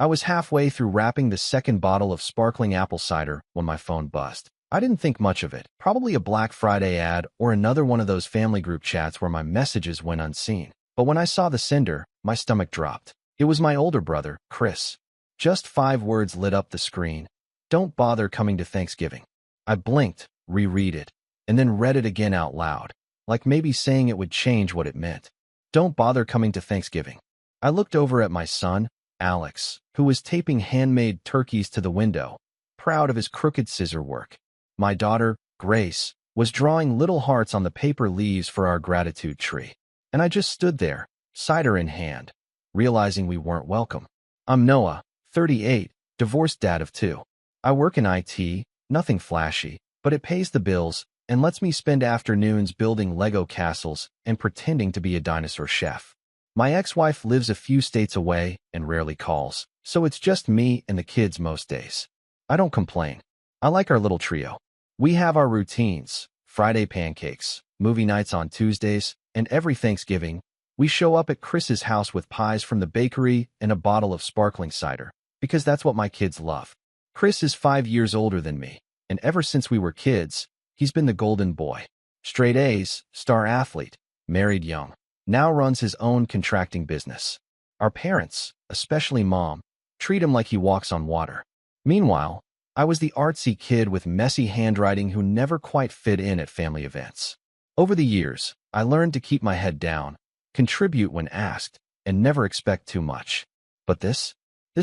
I was halfway through wrapping the second bottle of sparkling apple cider when my phone buzzed. I didn't think much of it. Probably a Black Friday ad or another one of those family group chats where my messages went unseen. But when I saw the sender, my stomach dropped. It was my older brother, Chris. Just 5 words lit up the screen. Don't bother coming to Thanksgiving. I blinked, reread it, and then read it again out loud, like maybe saying it would change what it meant. Don't bother coming to Thanksgiving. I looked over at my son, Alex, who was taping handmade turkeys to the window, proud of his crooked scissor work. My daughter, Grace, was drawing little hearts on the paper leaves for our gratitude tree. And I just stood there, cider in hand, realizing we weren't welcome. I'm Noah, 38, divorced dad of 2. I work in IT, nothing flashy, but it pays the bills and lets me spend afternoons building Lego castles and pretending to be a dinosaur chef. My ex-wife lives a few states away and rarely calls, so it's just me and the kids most days. I don't complain. I like our little trio. We have our routines: Friday pancakes, movie nights on Tuesdays, and every Thanksgiving, we show up at Chris's house with pies from the bakery and a bottle of sparkling cider, because that's what my kids love. Chris is 5 years older than me, and ever since we were kids, he's been the golden boy. Straight A's, star athlete, married young, now runs his own contracting business. Our parents, especially Mom, treat him like he walks on water. Meanwhile, I was the artsy kid with messy handwriting who never quite fit in at family events. Over the years, I learned to keep my head down, contribute when asked, and never expect too much. But this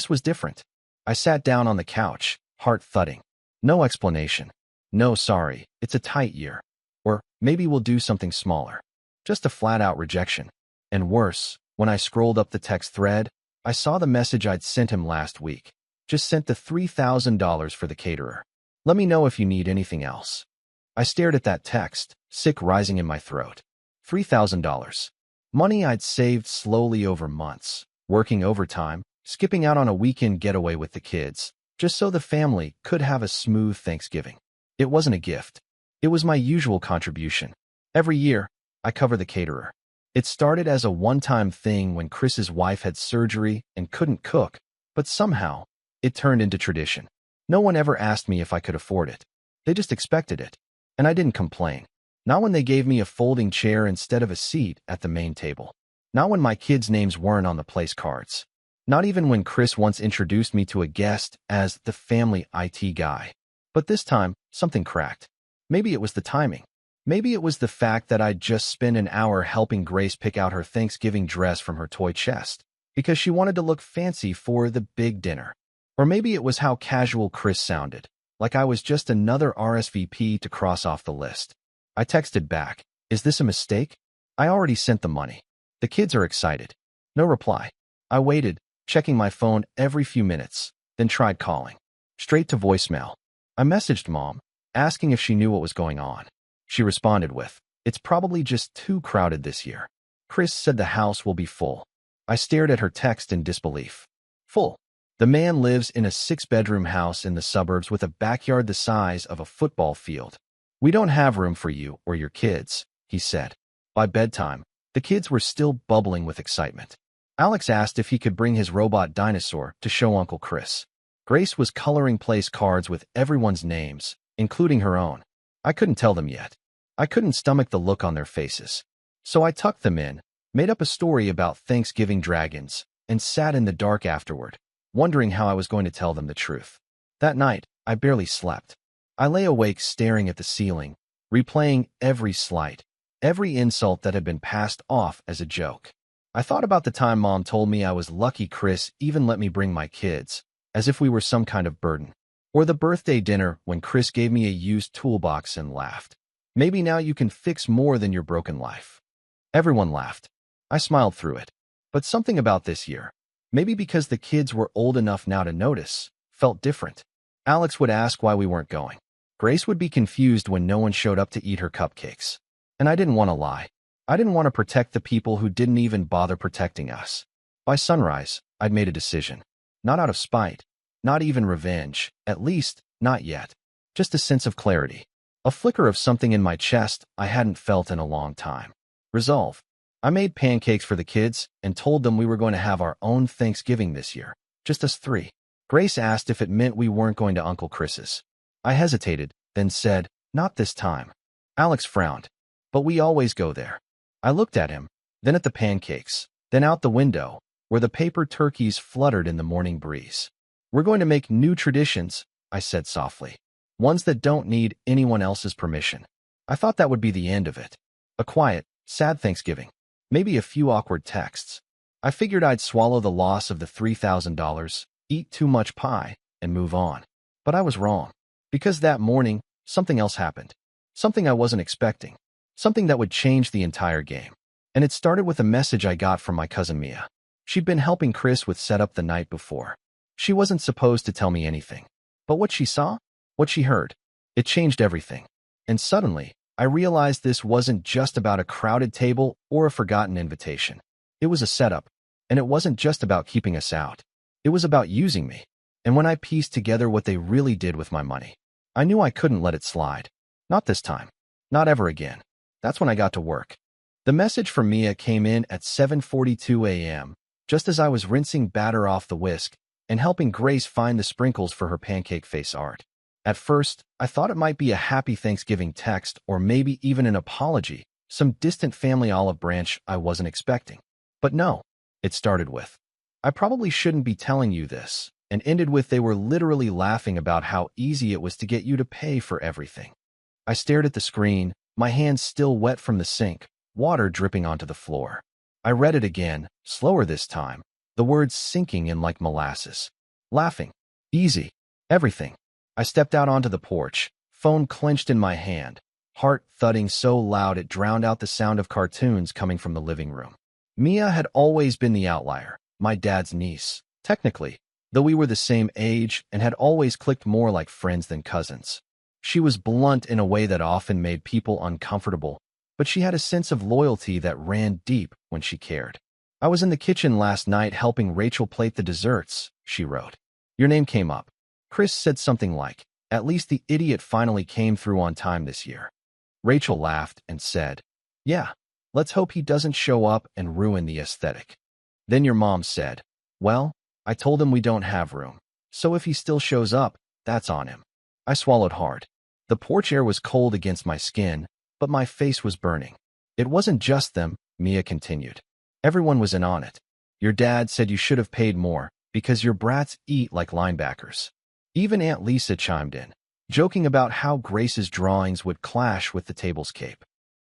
was different. I sat down on the couch, heart thudding. No explanation. No sorry, it's a tight year. Or maybe we'll do something smaller. Just a flat-out rejection. And worse, when I scrolled up the text thread, I saw the message I'd sent him last week. Just sent the $3,000 for the caterer. Let me know if you need anything else. I stared at that text, sick rising in my throat. $3,000. Money I'd saved slowly over months, working overtime, skipping out on a weekend getaway with the kids, just so the family could have a smooth Thanksgiving. It wasn't a gift. It was my usual contribution. Every year, I cover the caterer. It started as a one-time thing when Chris's wife had surgery and couldn't cook, but somehow, it turned into tradition. No one ever asked me if I could afford it. They just expected it. And I didn't complain. Not when they gave me a folding chair instead of a seat at the main table. Not when my kids' names weren't on the place cards. Not even when Chris once introduced me to a guest as the family IT guy. But this time, something cracked. Maybe it was the timing. Maybe it was the fact that I'd just spent an hour helping Grace pick out her Thanksgiving dress from her toy chest, because she wanted to look fancy for the big dinner. Or maybe it was how casual Chris sounded, like I was just another RSVP to cross off the list. I texted back, "Is this a mistake? I already sent the money. The kids are excited." No reply. I waited, checking my phone every few minutes, then tried calling. Straight to voicemail. I messaged Mom, asking if she knew what was going on. She responded with, "It's probably just too crowded this year. Chris said the house will be full." I stared at her text in disbelief. Full. The man lives in a 6-bedroom house in the suburbs with a backyard the size of a football field. "We don't have room for you or your kids," he said. By bedtime, the kids were still bubbling with excitement. Alex asked if he could bring his robot dinosaur to show Uncle Chris. Grace was coloring place cards with everyone's names, including her own. I couldn't tell them yet. I couldn't stomach the look on their faces. So I tucked them in, made up a story about Thanksgiving dragons, and sat in the dark afterward, wondering how I was going to tell them the truth. That night, I barely slept. I lay awake staring at the ceiling, replaying every slight, every insult that had been passed off as a joke. I thought about the time Mom told me I was lucky Chris even let me bring my kids, as if we were some kind of burden. Or the birthday dinner when Chris gave me a used toolbox and laughed. "Maybe now you can fix more than your broken life." Everyone laughed. I smiled through it. But something about this year, maybe because the kids were old enough now to notice, felt different. Alex would ask why we weren't going. Grace would be confused when no one showed up to eat her cupcakes. And I didn't want to lie. I didn't want to protect the people who didn't even bother protecting us. By sunrise, I'd made a decision. Not out of spite. Not even revenge. At least, not yet. Just a sense of clarity. A flicker of something in my chest I hadn't felt in a long time. Resolve. I made pancakes for the kids and told them we were going to have our own Thanksgiving this year. Just us three. Grace asked if it meant we weren't going to Uncle Chris's. I hesitated, then said, "Not this time." Alex frowned. "But we always go there." I looked at him, then at the pancakes, then out the window, where the paper turkeys fluttered in the morning breeze. "We're going to make new traditions," I said softly. "Ones that don't need anyone else's permission." I thought that would be the end of it. A quiet, sad Thanksgiving. Maybe a few awkward texts. I figured I'd swallow the loss of the $3,000, eat too much pie, and move on. But I was wrong. Because that morning, something else happened. Something I wasn't expecting. Something that would change the entire game. And it started with a message I got from my cousin Mia. She'd been helping Chris with setup the night before. She wasn't supposed to tell me anything. But what she saw, what she heard, it changed everything. And suddenly, I realized this wasn't just about a crowded table or a forgotten invitation. It was a setup, and it wasn't just about keeping us out. It was about using me. And when I pieced together what they really did with my money, I knew I couldn't let it slide. Not this time. Not ever again. That's when I got to work. The message from Mia came in at 7:42 a.m., just as I was rinsing batter off the whisk and helping Grace find the sprinkles for her pancake face art. At first, I thought it might be a happy Thanksgiving text or maybe even an apology, some distant family olive branch I wasn't expecting. But no, it started with, "I probably shouldn't be telling you this," and ended with they were literally laughing about how easy it was to get you to pay for everything. I stared at the screen, my hands still wet from the sink, water dripping onto the floor. I read it again, slower this time, the words sinking in like molasses. Laughing. Easy. Everything. I stepped out onto the porch, phone clenched in my hand, heart thudding so loud it drowned out the sound of cartoons coming from the living room. Mia had always been the outlier, my dad's niece, technically, though we were the same age and had always clicked more like friends than cousins. She was blunt in a way that often made people uncomfortable, but she had a sense of loyalty that ran deep when she cared. "I was in the kitchen last night helping Rachel plate the desserts," she wrote. "Your name came up. Chris said something like, 'At least the idiot finally came through on time this year.' Rachel laughed and said, 'Yeah, let's hope he doesn't show up and ruin the aesthetic.' Then your mom said, 'Well, I told him we don't have room, so if he still shows up, that's on him.'" I swallowed hard. The porch air was cold against my skin, but my face was burning. "It wasn't just them," Mia continued. "Everyone was in on it. Your dad said you should have paid more because your brats eat like linebackers." Even Aunt Lisa chimed in, joking about how Grace's drawings would clash with the table's cape.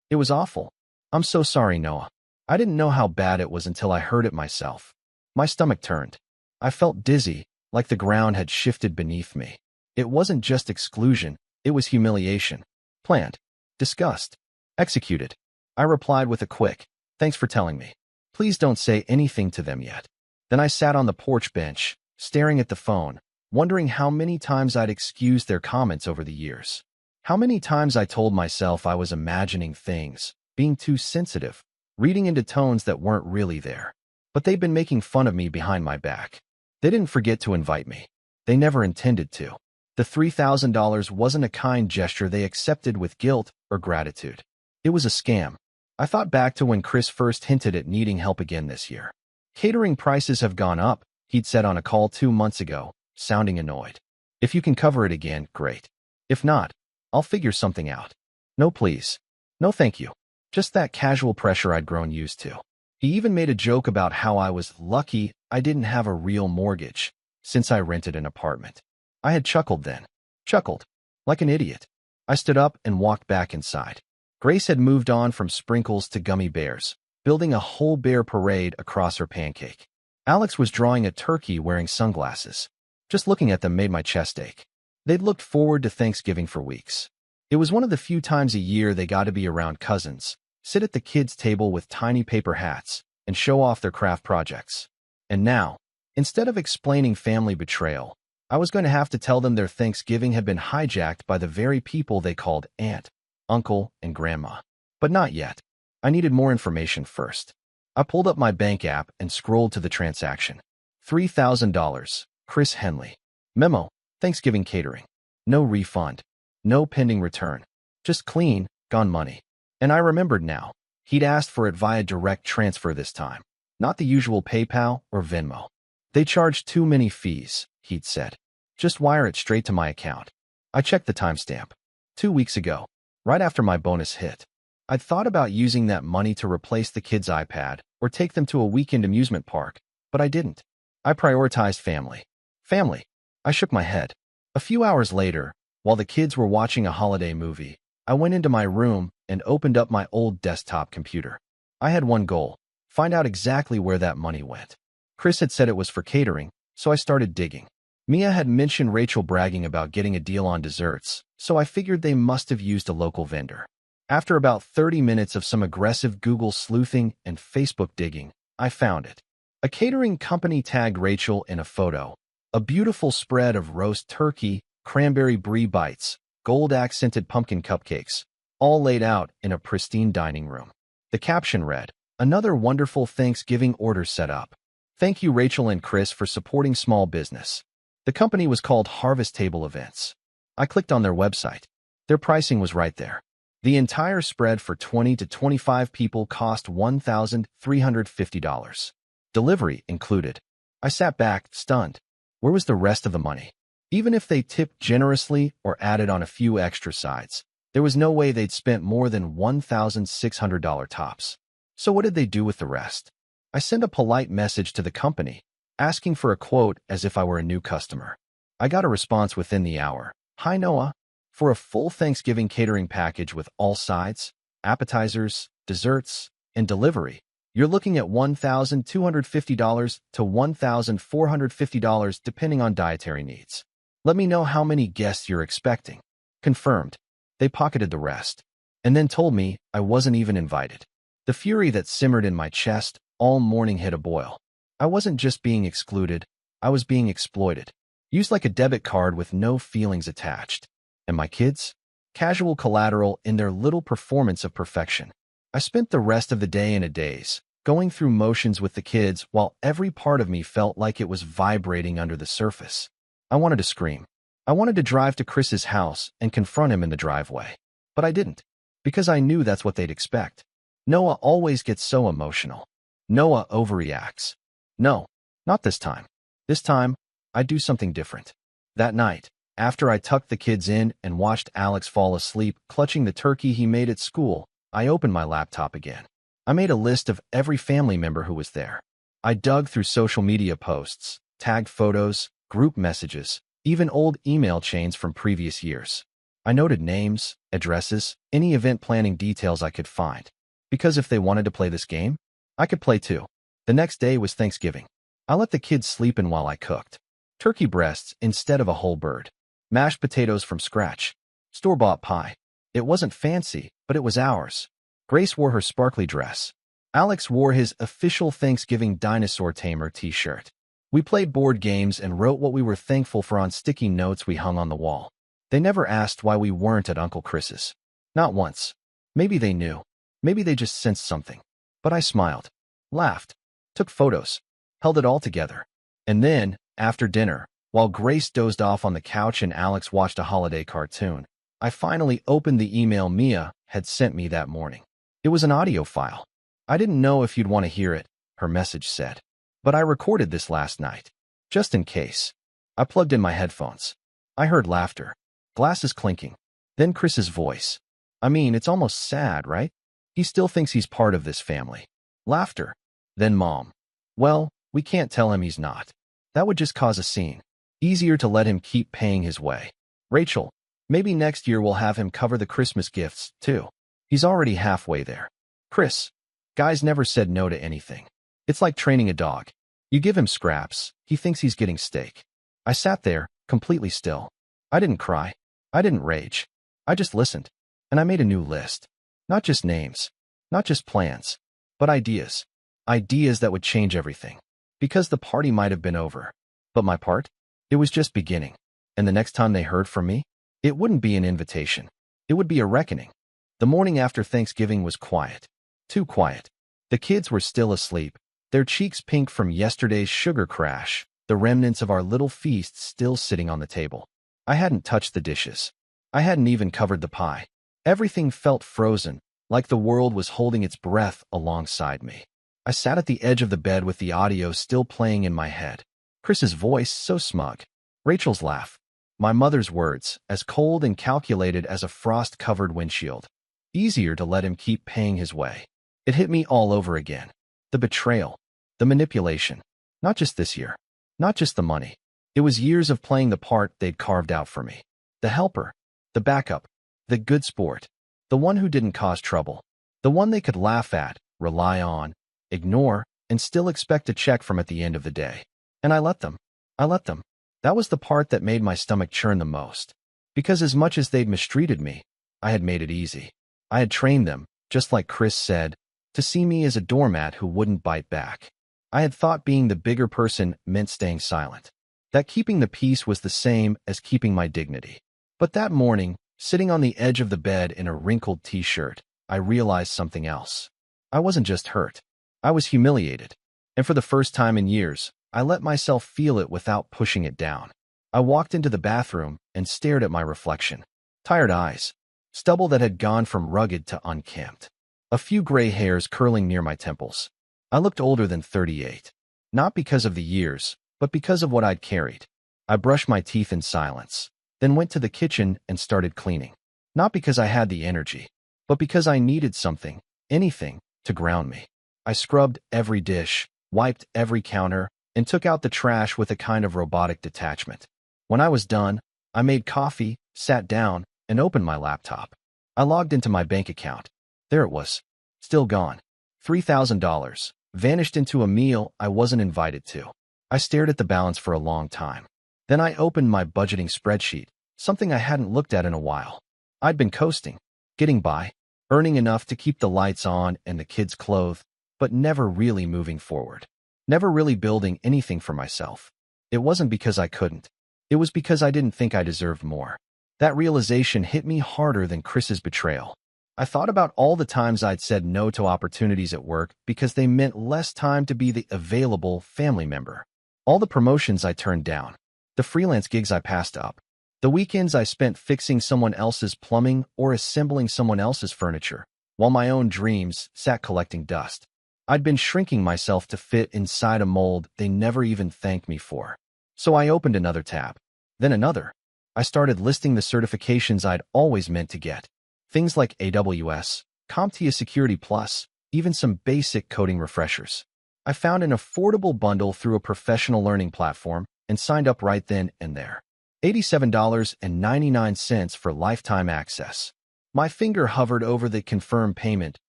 "It was awful. I'm so sorry, Noah. I didn't know how bad it was until I heard it myself." My stomach turned. I felt dizzy, like the ground had shifted beneath me. It wasn't just exclusion, it was humiliation. Planned. Discussed. Executed. I replied with a quick, "Thanks for telling me. Please don't say anything to them yet." Then I sat on the porch bench, staring at the phone, wondering how many times I'd excused their comments over the years. How many times I told myself I was imagining things, being too sensitive, reading into tones that weren't really there. But they'd been making fun of me behind my back. They didn't forget to invite me. They never intended to. The $3,000 wasn't a kind gesture they accepted with guilt or gratitude. It was a scam. I thought back to when Chris first hinted at needing help again this year. "Catering prices have gone up," he'd said on a call 2 months ago, sounding annoyed. "If you can cover it again, great. If not, I'll figure something out." "No, please. No, thank you." Just that casual pressure I'd grown used to. He even made a joke about how I was lucky I didn't have a real mortgage, since I rented an apartment. I had chuckled then. Chuckled. Like an idiot. I stood up and walked back inside. Grace had moved on from sprinkles to gummy bears, building a whole bear parade across her pancake. Alex was drawing a turkey wearing sunglasses. Just looking at them made my chest ache. They'd looked forward to Thanksgiving for weeks. It was one of the few times a year they got to be around cousins, sit at the kids' table with tiny paper hats, and show off their craft projects. And now, instead of explaining family betrayal, I was going to have to tell them their Thanksgiving had been hijacked by the very people they called aunt, uncle, and grandma. But not yet. I needed more information first. I pulled up my bank app and scrolled to the transaction. $3,000, Chris Henley. Memo, Thanksgiving catering. No refund. No pending return. Just clean, gone money. And I remembered now. He'd asked for it via direct transfer this time. Not the usual PayPal or Venmo. They charge too many fees, he'd said. Just wire it straight to my account. I checked the timestamp. 2 weeks ago, right after my bonus hit. I'd thought about using that money to replace the kids' iPad or take them to a weekend amusement park, but I didn't. I prioritized family. Family. I shook my head. A few hours later, while the kids were watching a holiday movie, I went into my room and opened up my old desktop computer. I had one goal: find out exactly where that money went. Chris had said it was for catering, so I started digging. Mia had mentioned Rachel bragging about getting a deal on desserts, so I figured they must have used a local vendor. After about 30 minutes of some aggressive Google sleuthing and Facebook digging, I found it. A catering company tagged Rachel in a photo. A beautiful spread of roast turkey, cranberry brie bites, gold-accented pumpkin cupcakes, all laid out in a pristine dining room. The caption read, "Another wonderful Thanksgiving order set up. Thank you Rachel and Chris for supporting small business." The company was called Harvest Table Events. I clicked on their website. Their pricing was right there. The entire spread for 20 to 25 people cost $1,350. Delivery included. I sat back, stunned. Where was the rest of the money? Even if they tipped generously or added on a few extra sides, there was no way they'd spent more than $1,600 tops. So what did they do with the rest? I sent a polite message to the company, asking for a quote as if I were a new customer. I got a response within the hour. "Hi Noah. For a full Thanksgiving catering package with all sides, appetizers, desserts, and delivery, you're looking at $1,250 to $1,450 depending on dietary needs. Let me know how many guests you're expecting." Confirmed. They pocketed the rest, and then told me I wasn't even invited. The fury that simmered in my chest all morning hit a boil. I wasn't just being excluded, I was being exploited. Used like a debit card with no feelings attached. And my kids? Casual collateral in their little performance of perfection. I spent the rest of the day in a daze, going through motions with the kids while every part of me felt like it was vibrating under the surface. I wanted to scream. I wanted to drive to Chris's house and confront him in the driveway. But I didn't, because I knew that's what they'd expect. Noah always gets so emotional. Noah overreacts. No, not this time. This time, I'd do something different. That night, after I tucked the kids in and watched Alex fall asleep clutching the turkey he made at school, I opened my laptop again. I made a list of every family member who was there. I dug through social media posts, tagged photos, group messages, even old email chains from previous years. I noted names, addresses, any event planning details I could find. Because if they wanted to play this game, I could play too. The next day was Thanksgiving. I let the kids sleep in while I cooked. Turkey breasts instead of a whole bird. Mashed potatoes from scratch. Store-bought pie. It wasn't fancy, but it was ours. Grace wore her sparkly dress. Alex wore his official Thanksgiving dinosaur tamer t-shirt. We played board games and wrote what we were thankful for on sticky notes we hung on the wall. They never asked why we weren't at Uncle Chris's. Not once. Maybe they knew. Maybe they just sensed something. But I smiled, laughed, took photos, held it all together. And then, after dinner, while Grace dozed off on the couch and Alex watched a holiday cartoon, I finally opened the email Mia had sent me that morning. It was an audio file. "I didn't know if you'd want to hear it," her message said. "But I recorded this last night, just in case." I plugged in my headphones. I heard laughter, glasses clinking, then Chris's voice. "I mean, it's almost sad, right? He still thinks he's part of this family." Laughter. Then Mom. "Well, we can't tell him he's not. That would just cause a scene. Easier to let him keep paying his way. Rachel, maybe next year we'll have him cover the Christmas gifts, too. He's already halfway there." Chris. "Guys never said no to anything. It's like training a dog. You give him scraps, he thinks he's getting steak." I sat there, completely still. I didn't cry. I didn't rage. I just listened. And I made a new list. Not just names. Not just plans. But ideas. Ideas that would change everything. Because the party might have been over. But my part? It was just beginning. And the next time they heard from me, it wouldn't be an invitation. It would be a reckoning. The morning after Thanksgiving was quiet. Too quiet. The kids were still asleep, their cheeks pink from yesterday's sugar crash, the remnants of our little feast still sitting on the table. I hadn't touched the dishes. I hadn't even covered the pie. Everything felt frozen, like the world was holding its breath alongside me. I sat at the edge of the bed with the audio still playing in my head. Chris's voice so smug. Rachel's laugh. My mother's words, as cold and calculated as a frost-covered windshield. Easier to let him keep paying his way. It hit me all over again. The betrayal. The manipulation. Not just this year. Not just the money. It was years of playing the part they'd carved out for me. The helper. The backup. The good sport. The one who didn't cause trouble. The one they could laugh at, rely on, ignore, and still expect a check from at the end of the day. And I let them. I let them. That was the part that made my stomach churn the most. Because as much as they'd mistreated me, I had made it easy. I had trained them, just like Chris said, to see me as a doormat who wouldn't bite back. I had thought being the bigger person meant staying silent. That keeping the peace was the same as keeping my dignity. But that morning, sitting on the edge of the bed in a wrinkled t-shirt, I realized something else. I wasn't just hurt. I was humiliated. And for the first time in years, I let myself feel it without pushing it down. I walked into the bathroom and stared at my reflection. Tired eyes. Stubble that had gone from rugged to unkempt. A few gray hairs curling near my temples. I looked older than 38. Not because of the years, but because of what I'd carried. I brushed my teeth in silence, then went to the kitchen and started cleaning. Not because I had the energy, but because I needed something, anything, to ground me. I scrubbed every dish, wiped every counter, and took out the trash with a kind of robotic detachment. When I was done, I made coffee, sat down, and opened my laptop. I logged into my bank account. There it was. Still gone. $3,000. Vanished into a meal I wasn't invited to. I stared at the balance for a long time. Then I opened my budgeting spreadsheet, something I hadn't looked at in a while. I'd been coasting, getting by, earning enough to keep the lights on and the kids clothed, but never really moving forward. Never really building anything for myself. It wasn't because I couldn't. It was because I didn't think I deserved more. That realization hit me harder than Chris's betrayal. I thought about all the times I'd said no to opportunities at work because they meant less time to be the available family member. All the promotions I turned down. The freelance gigs I passed up. The weekends I spent fixing someone else's plumbing or assembling someone else's furniture, while my own dreams sat collecting dust. I'd been shrinking myself to fit inside a mold they never even thanked me for. So I opened another tab. Then another. I started listing the certifications I'd always meant to get. Things like AWS, CompTIA Security Plus, even some basic coding refreshers. I found an affordable bundle through a professional learning platform and signed up right then and there. $87.99 for lifetime access. My finger hovered over the confirm payment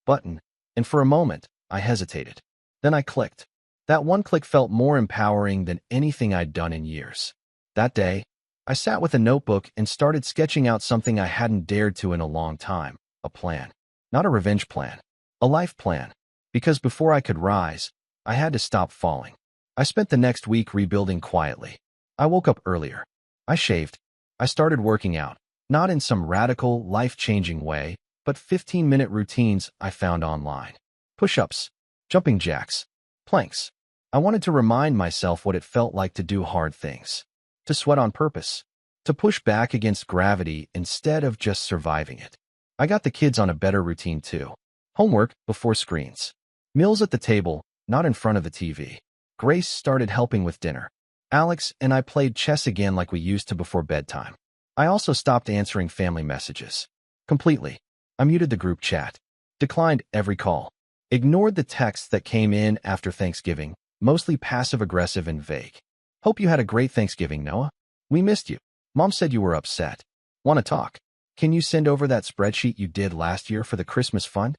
button, and for a moment, I hesitated. Then I clicked. That one click felt more empowering than anything I'd done in years. That day, I sat with a notebook and started sketching out something I hadn't dared to in a long time. A plan. Not a revenge plan. A life plan. Because before I could rise, I had to stop falling. I spent the next week rebuilding quietly. I woke up earlier. I shaved. I started working out. Not in some radical, life-changing way, but 15-minute routines I found online. Push-ups, jumping jacks, planks. I wanted to remind myself what it felt like to do hard things. To sweat on purpose. To push back against gravity instead of just surviving it. I got the kids on a better routine too. Homework before screens. Meals at the table, not in front of the TV. Grace started helping with dinner. Alex and I played chess again like we used to before bedtime. I also stopped answering family messages. Completely. I muted the group chat. Declined every call. Ignored the texts that came in after Thanksgiving, mostly passive-aggressive and vague. Hope you had a great Thanksgiving, Noah. We missed you. Mom said you were upset. Want to talk? Can you send over that spreadsheet you did last year for the Christmas fund?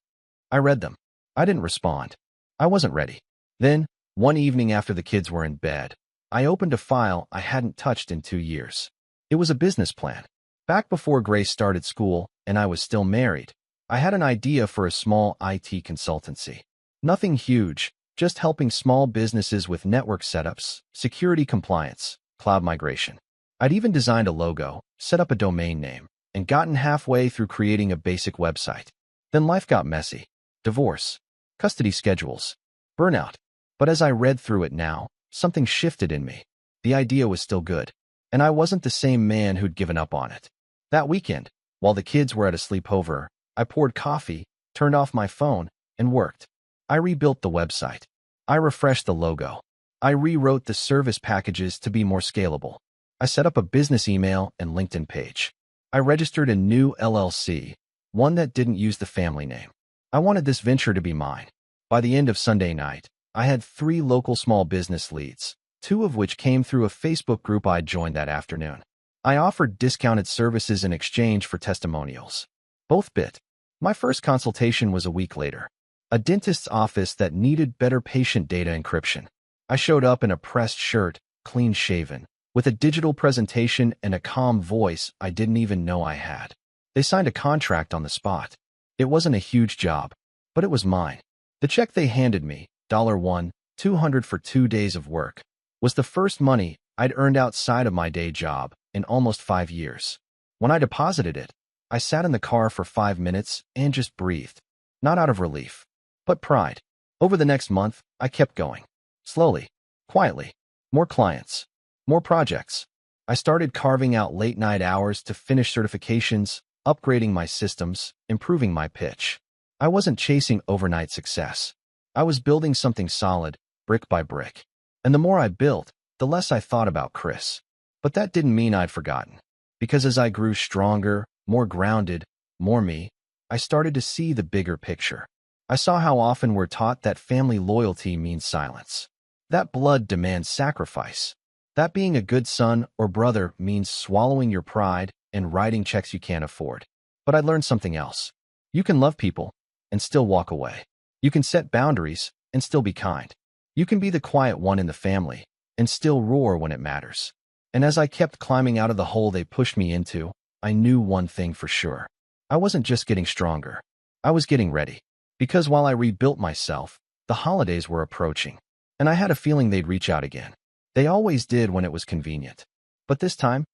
I read them. I didn't respond. I wasn't ready. Then, one evening after the kids were in bed, I opened a file I hadn't touched in 2 years. It was a business plan. Back before Grace started school and I was still married, I had an idea for a small IT consultancy. Nothing huge, just helping small businesses with network setups, security compliance, cloud migration. I'd even designed a logo, set up a domain name, and gotten halfway through creating a basic website. Then life got messy. Divorce, custody schedules, burnout. But as I read through it now, something shifted in me. The idea was still good, and I wasn't the same man who'd given up on it. That weekend, while the kids were at a sleepover, I poured coffee, turned off my phone, and worked. I rebuilt the website. I refreshed the logo. I rewrote the service packages to be more scalable. I set up a business email and LinkedIn page. I registered a new LLC, one that didn't use the family name. I wanted this venture to be mine. By the end of Sunday night, I had 3 local small business leads, 2 of which came through a Facebook group I'd joined that afternoon. I offered discounted services in exchange for testimonials. Both bit. My first consultation was a week later. A dentist's office that needed better patient data encryption. I showed up in a pressed shirt, clean-shaven, with a digital presentation and a calm voice I didn't even know I had. They signed a contract on the spot. It wasn't a huge job, but it was mine. The check they handed me, $1,200 for 2 days of work, was the first money I'd earned outside of my day job in almost 5 years. When I deposited it, I sat in the car for 5 minutes and just breathed, not out of relief, but pride. Over the next month, I kept going. Slowly, quietly, more clients, more projects. I started carving out late-night hours to finish certifications, upgrading my systems, improving my pitch. I wasn't chasing overnight success. I was building something solid, brick by brick. And the more I built, the less I thought about Chris. But that didn't mean I'd forgotten. Because as I grew stronger, more grounded, more me, I started to see the bigger picture. I saw how often we're taught that family loyalty means silence. That blood demands sacrifice. That being a good son or brother means swallowing your pride and writing checks you can't afford. But I learned something else. You can love people and still walk away. You can set boundaries and still be kind. You can be the quiet one in the family and still roar when it matters. And as I kept climbing out of the hole they pushed me into, I knew one thing for sure. I wasn't just getting stronger. I was getting ready. Because while I rebuilt myself, the holidays were approaching. And I had a feeling they'd reach out again. They always did when it was convenient. But this time,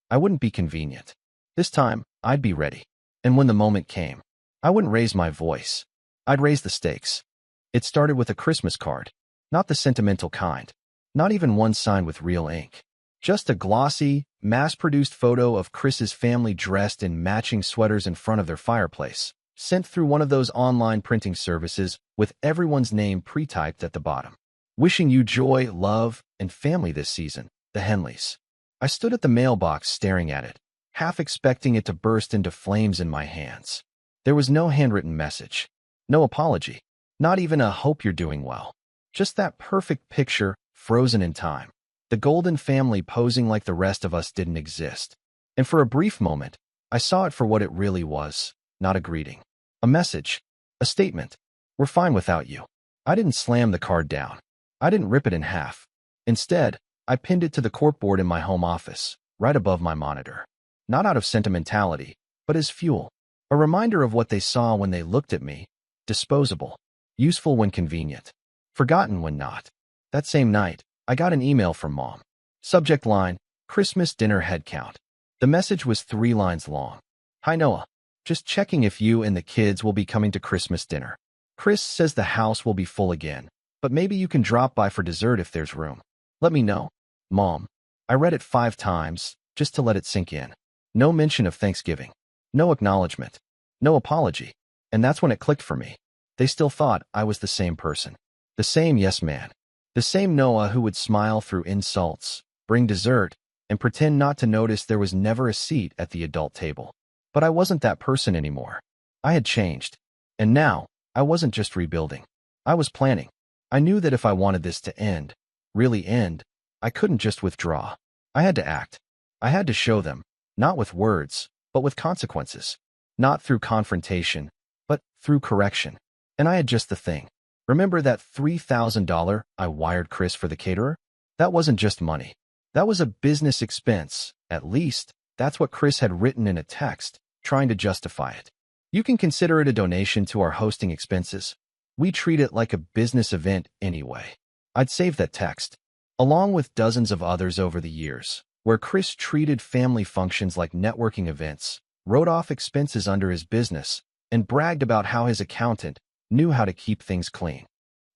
I wouldn't be convenient. This time, I'd be ready. And when the moment came, I wouldn't raise my voice. I'd raise the stakes. It started with a Christmas card. Not the sentimental kind. Not even one signed with real ink. Just a glossy, mass-produced photo of Chris's family dressed in matching sweaters in front of their fireplace, sent through one of those online printing services with everyone's name pre-typed at the bottom. Wishing you joy, love, and family this season, the Henleys. I stood at the mailbox staring at it, half expecting it to burst into flames in my hands. There was no handwritten message, no apology, not even a hope you're doing well. Just that perfect picture, frozen in time. The Golden family posing like the rest of us didn't exist. And for a brief moment, I saw it for what it really was, not a greeting. A message, a statement. We're fine without you. I didn't slam the card down. I didn't rip it in half. Instead, I pinned it to the corkboard in my home office, right above my monitor. Not out of sentimentality, but as fuel. A reminder of what they saw when they looked at me. Disposable. Useful when convenient. Forgotten when not. That same night, I got an email from Mom. Subject line, Christmas dinner head count. The message was 3 lines long. Hi Noah. Just checking if you and the kids will be coming to Christmas dinner. Chris says the house will be full again, but maybe you can drop by for dessert if there's room. Let me know. Mom. I read it 5 times, just to let it sink in. No mention of Thanksgiving. No acknowledgement. No apology. And that's when it clicked for me. They still thought I was the same person. The same yes man. The same Noah who would smile through insults, bring dessert, and pretend not to notice there was never a seat at the adult table. But I wasn't that person anymore. I had changed. And now, I wasn't just rebuilding. I was planning. I knew that if I wanted this to end, really end, I couldn't just withdraw. I had to act. I had to show them, not with words, but with consequences. Not through confrontation, but through correction. And I had just the thing. Remember that $3,000 I wired Chris for the caterer? That wasn't just money. That was a business expense. At least, that's what Chris had written in a text, trying to justify it. You can consider it a donation to our hosting expenses. We treat it like a business event anyway. I'd saved that text, along with dozens of others over the years, where Chris treated family functions like networking events, wrote off expenses under his business, and bragged about how his accountant knew how to keep things clean.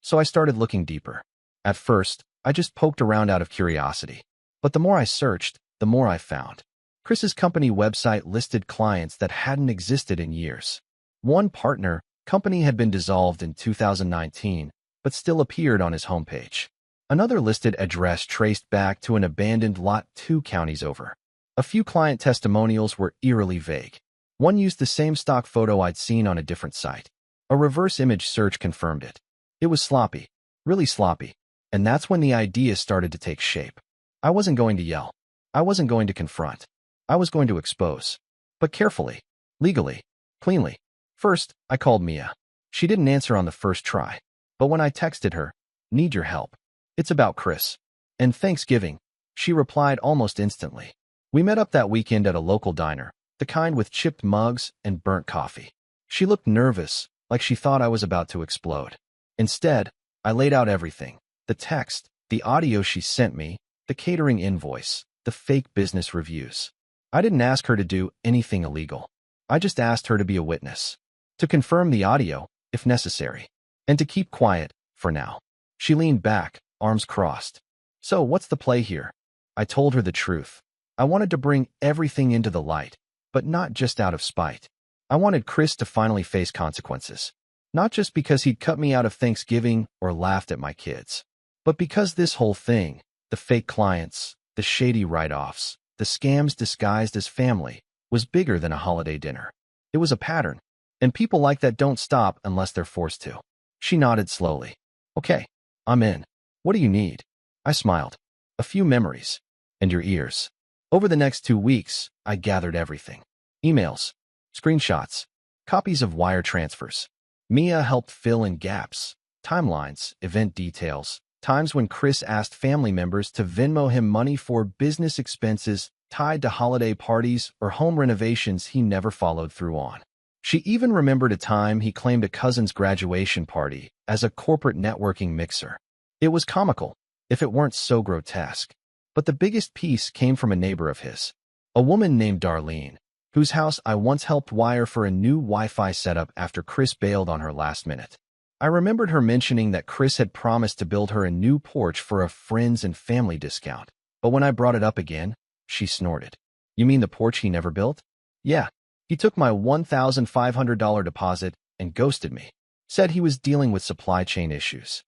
So I started looking deeper. At first, I just poked around out of curiosity. But the more I searched, the more I found. Chris's company website listed clients that hadn't existed in years. One partner company had been dissolved in 2019, but still appeared on his homepage. Another listed address traced back to an abandoned lot 2 counties over. A few client testimonials were eerily vague. One used the same stock photo I'd seen on a different site. A reverse image search confirmed it. It was sloppy, really sloppy, and that's when the idea started to take shape. I wasn't going to yell. I wasn't going to confront. I was going to expose. But carefully, legally, cleanly. First, I called Mia. She didn't answer on the first try. But when I texted her, "Need your help. It's about Chris and Thanksgiving," she replied almost instantly. We met up that weekend at a local diner, the kind with chipped mugs and burnt coffee. She looked nervous, like she thought I was about to explode. Instead, I laid out everything. The text, the audio she sent me, the catering invoice, the fake business reviews. I didn't ask her to do anything illegal. I just asked her to be a witness, to confirm the audio, if necessary, and to keep quiet, for now. She leaned back, arms crossed. "So what's the play here?" I told her the truth. I wanted to bring everything into the light, but not just out of spite. I wanted Chris to finally face consequences. Not just because he'd cut me out of Thanksgiving or laughed at my kids, but because this whole thing, the fake clients, the shady write-offs, the scams disguised as family, was bigger than a holiday dinner. It was a pattern, and people like that don't stop unless they're forced to. She nodded slowly. "Okay, I'm in. What do you need?" I smiled. "A few memories. And your ears." Over the next 2 weeks, I gathered everything. Emails, screenshots, copies of wire transfers. Mia helped fill in gaps, timelines, event details, times when Chris asked family members to Venmo him money for business expenses tied to holiday parties or home renovations he never followed through on. She even remembered a time he claimed a cousin's graduation party as a corporate networking mixer. It was comical, if it weren't so grotesque. But the biggest piece came from a neighbor of his, a woman named Darlene, whose house I once helped wire for a new Wi-Fi setup after Chris bailed on her last minute. I remembered her mentioning that Chris had promised to build her a new porch for a friends and family discount. But when I brought it up again, she snorted. "You mean the porch he never built?" "Yeah. He took my $1,500 deposit and ghosted me. Said he was dealing with supply chain issues.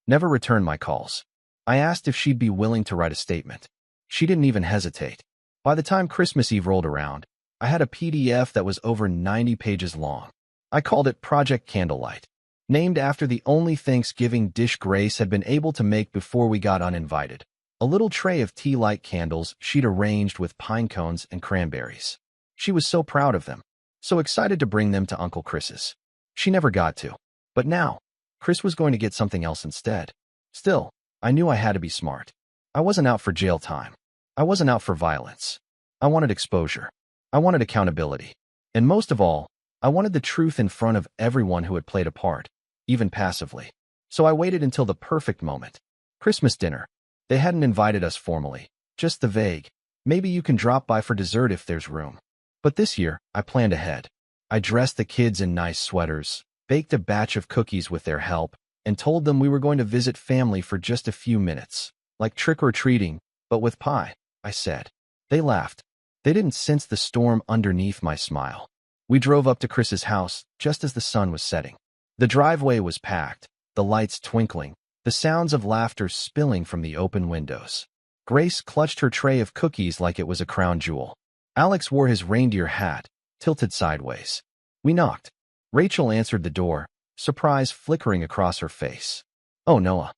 Never returned my calls." I asked if she'd be willing to write a statement. She didn't even hesitate. By the time Christmas Eve rolled around, I had a PDF that was over 90 pages long. I called it Project Candlelight, named after the only Thanksgiving dish Grace had been able to make before we got uninvited. A little tray of tea-light candles she'd arranged with pine cones and cranberries. She was so proud of them, so excited to bring them to Uncle Chris's. She never got to. But now, Chris was going to get something else instead. Still, I knew I had to be smart. I wasn't out for jail time. I wasn't out for violence. I wanted exposure. I wanted accountability. And most of all, I wanted the truth in front of everyone who had played a part, even passively. So I waited until the perfect moment. Christmas dinner. They hadn't invited us formally, just the vague, "Maybe you can drop by for dessert if there's room." But this year, I planned ahead. I dressed the kids in nice sweaters, baked a batch of cookies with their help, and told them we were going to visit family for just a few minutes, like trick-or-treating, but with pie, I said. They laughed. They didn't sense the storm underneath my smile. We drove up to Chris's house just as the sun was setting. The driveway was packed, the lights twinkling, the sounds of laughter spilling from the open windows. Grace clutched her tray of cookies like it was a crown jewel. Alex wore his reindeer hat, tilted sideways. We knocked. Rachel answered the door, surprise flickering across her face. "Oh, Noah.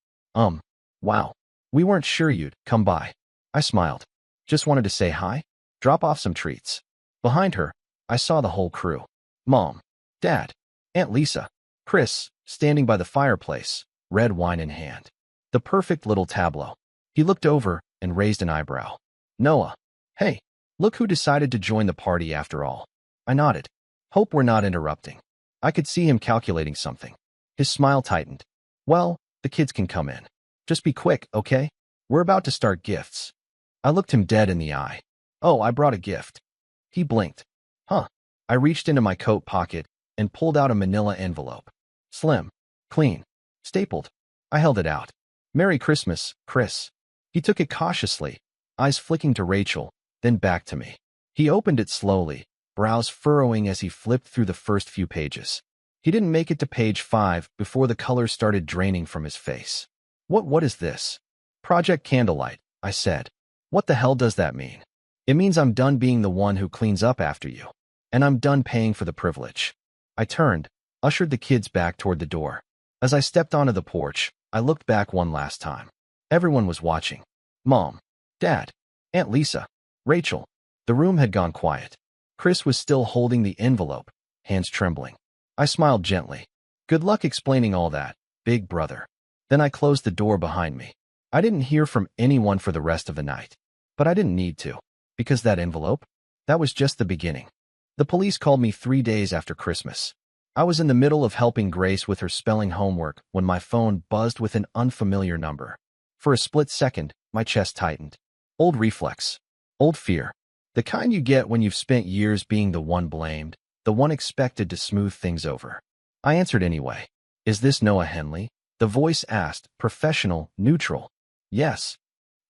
Wow. We weren't sure you'd come by." I smiled. "Just wanted to say hi. Drop off some treats." Behind her, I saw the whole crew. Mom, Dad, Aunt Lisa, Chris, standing by the fireplace, red wine in hand. The perfect little tableau. He looked over and raised an eyebrow. "Noah, hey, look who decided to join the party after all." I nodded. "Hope we're not interrupting." I could see him calculating something. His smile tightened. "Well, the kids can come in. Just be quick, okay? We're about to start gifts." I looked him dead in the eye. "Oh, I brought a gift." He blinked. "Huh." I reached into my coat pocket and pulled out a manila envelope. Slim, clean, stapled. I held it out. "Merry Christmas, Chris." He took it cautiously, eyes flicking to Rachel, then back to me. He opened it slowly, brows furrowing as he flipped through the first few pages. He didn't make it to page 5 before the color started draining from his face. What is this?" Project Candlelight, I said. What the hell does that mean? It means I'm done being the one who cleans up after you. And I'm done paying for the privilege. I turned, ushered the kids back toward the door. As I stepped onto the porch, I looked back one last time. Everyone was watching. Mom, Dad, Aunt Lisa, Rachel. The room had gone quiet. Chris was still holding the envelope, hands trembling. I smiled gently. Good luck explaining all that, big brother. Then I closed the door behind me. I didn't hear from anyone for the rest of the night. But I didn't need to. Because that envelope? That was just the beginning. The police called me 3 days after Christmas. I was in the middle of helping Grace with her spelling homework when my phone buzzed with an unfamiliar number. For a split second, my chest tightened. Old reflex. Old fear. The kind you get when you've spent years being the one blamed, the one expected to smooth things over. I answered anyway. Is this Noah Henley? The voice asked, professional, neutral. Yes.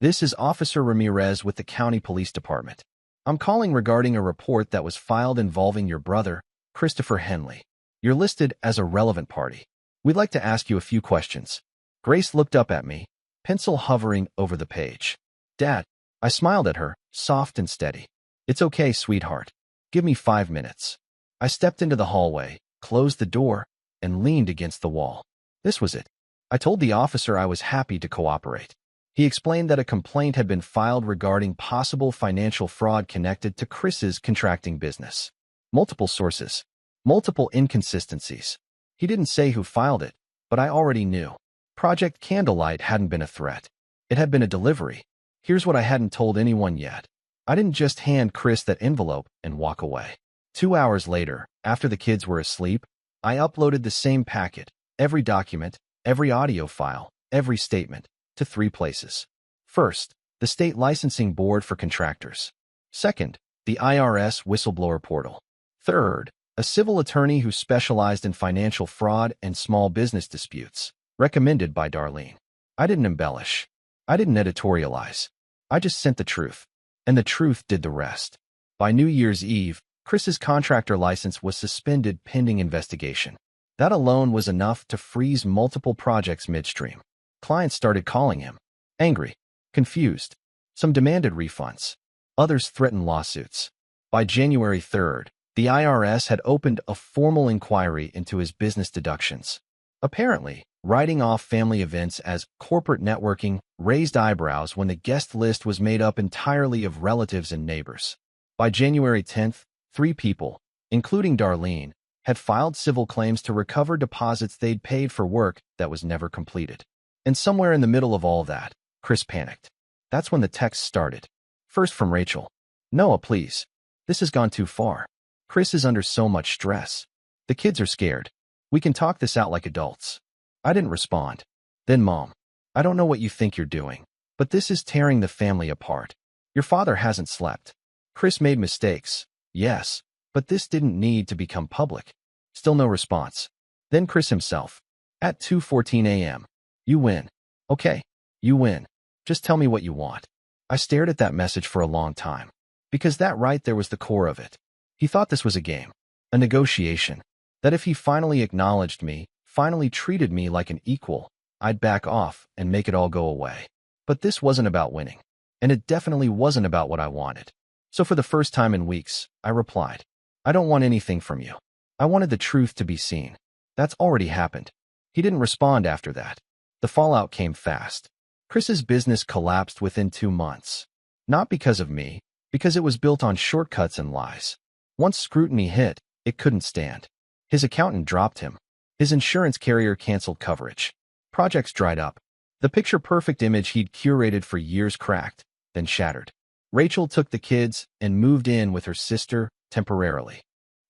This is Officer Ramirez with the County Police Department. I'm calling regarding a report that was filed involving your brother, Christopher Henley. You're listed as a relevant party. We'd like to ask you a few questions. Grace looked up at me, pencil hovering over the page. Dad, I smiled at her, soft and steady. It's okay, sweetheart. Give me 5 minutes. I stepped into the hallway, closed the door, and leaned against the wall. This was it. I told the officer I was happy to cooperate. He explained that a complaint had been filed regarding possible financial fraud connected to Chris's contracting business. Multiple sources. Multiple inconsistencies. He didn't say who filed it, but I already knew. Project Candlelight hadn't been a threat. It had been a delivery. Here's what I hadn't told anyone yet. I didn't just hand Chris that envelope and walk away. 2 hours later, after the kids were asleep, I uploaded the same packet, every document, every audio file, every statement, to 3 places. First, the State Licensing Board for Contractors. Second, the IRS Whistleblower Portal. Third, a civil attorney who specialized in financial fraud and small business disputes, recommended by Darlene. I didn't embellish. I didn't editorialize. I just sent the truth. And the truth did the rest. By New Year's Eve, Chris's contractor license was suspended pending investigation. That alone was enough to freeze multiple projects midstream. Clients started calling him. Angry. Confused. Some demanded refunds. Others threatened lawsuits. By January 3rd, the IRS had opened a formal inquiry into his business deductions. Apparently, writing off family events as corporate networking raised eyebrows when the guest list was made up entirely of relatives and neighbors. By January 10th, 3 people, including Darlene, had filed civil claims to recover deposits they'd paid for work that was never completed. And somewhere in the middle of all that, Chris panicked. That's when the text started. First from Rachel. Noah, please. This has gone too far. Chris is under so much stress. The kids are scared. We can talk this out like adults. I didn't respond. Then Mom. I don't know what you think you're doing, but this is tearing the family apart. Your father hasn't slept. Chris made mistakes. Yes, but this didn't need to become public. Still no response. Then Chris himself. At 2:14 a.m. You win. Okay, you win. Just tell me what you want. I stared at that message for a long time. Because that right there was the core of it. He thought this was a game. A negotiation. That if he finally acknowledged me, finally treated me like an equal, I'd back off and make it all go away. But this wasn't about winning. And it definitely wasn't about what I wanted. So for the first time in weeks, I replied, I don't want anything from you. I wanted the truth to be seen. That's already happened. He didn't respond after that. The fallout came fast. Chris's business collapsed within 2 months. Not because of me, because it was built on shortcuts and lies. Once scrutiny hit, it couldn't stand. His accountant dropped him. His insurance carrier canceled coverage. Projects dried up. The picture-perfect image he'd curated for years cracked, then shattered. Rachel took the kids and moved in with her sister temporarily.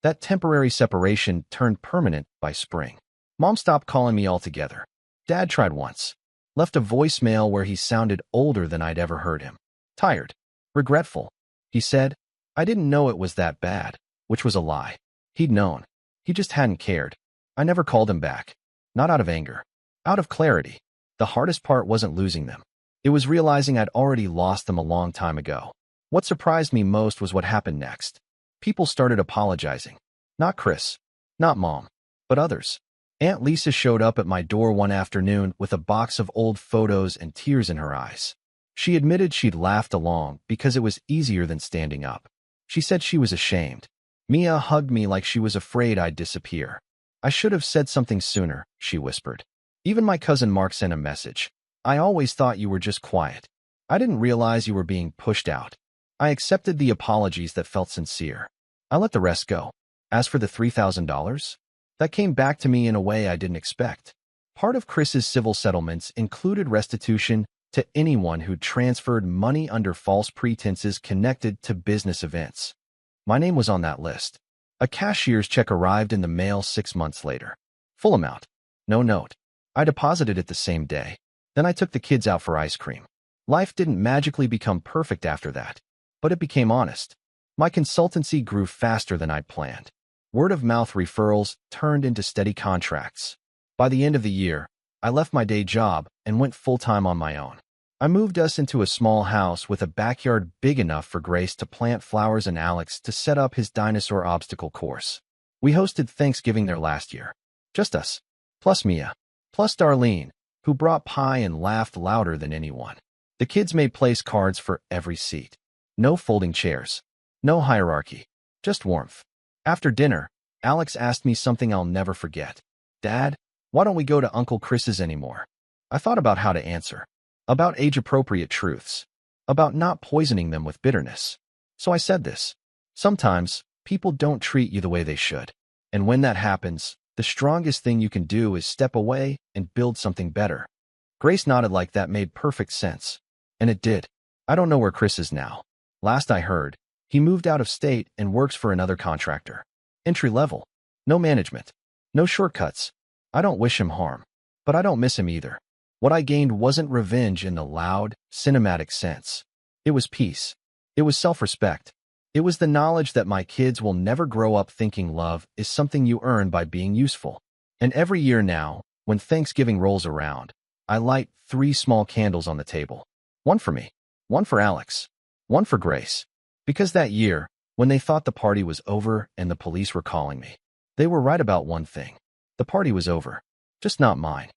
That temporary separation turned permanent by spring. Mom stopped calling me altogether. Dad tried once. Left a voicemail where he sounded older than I'd ever heard him. Tired. Regretful. He said, I didn't know it was that bad, which was a lie. He'd known. He just hadn't cared. I never called him back. Not out of anger. Out of clarity. The hardest part wasn't losing them. It was realizing I'd already lost them a long time ago. What surprised me most was what happened next. People started apologizing. Not Chris. Not Mom. But others. Aunt Lisa showed up at my door one afternoon with a box of old photos and tears in her eyes. She admitted she'd laughed along because it was easier than standing up. She said she was ashamed. Mia hugged me like she was afraid I'd disappear. I should have said something sooner, she whispered. Even my cousin Mark sent a message. I always thought you were just quiet. I didn't realize you were being pushed out. I accepted the apologies that felt sincere. I let the rest go. As for the $3,000, that came back to me in a way I didn't expect. Part of Chris's civil settlements included restitution to anyone who'd transferred money under false pretenses connected to business events. My name was on that list. A cashier's check arrived in the mail 6 months later. Full amount. No note. I deposited it the same day. Then I took the kids out for ice cream. Life didn't magically become perfect after that, but it became honest. My consultancy grew faster than I'd planned. Word-of-mouth referrals turned into steady contracts. By the end of the year, I left my day job and went full-time on my own. I moved us into a small house with a backyard big enough for Grace to plant flowers and Alex to set up his dinosaur obstacle course. We hosted Thanksgiving there last year. Just us. Plus Mia. Plus Darlene, who brought pie and laughed louder than anyone. The kids made place cards for every seat. No folding chairs. No hierarchy. Just warmth. After dinner, Alex asked me something I'll never forget. Dad, why don't we go to Uncle Chris's anymore? I thought about how to answer. About age-appropriate truths. About not poisoning them with bitterness. So I said this. Sometimes, people don't treat you the way they should. And when that happens, the strongest thing you can do is step away and build something better. Grace nodded like that made perfect sense. And it did. I don't know where Chris is now. Last I heard, he moved out of state and works for another contractor. Entry level. No management. No shortcuts. I don't wish him harm. But I don't miss him either. What I gained wasn't revenge in the loud, cinematic sense. It was peace. It was self-respect. It was the knowledge that my kids will never grow up thinking love is something you earn by being useful. And every year now, when Thanksgiving rolls around, I light 3 small candles on the table. One for me. One for Alex. One for Grace. Because that year, when they thought the party was over and the police were calling me, they were right about one thing. The party was over. Just not mine.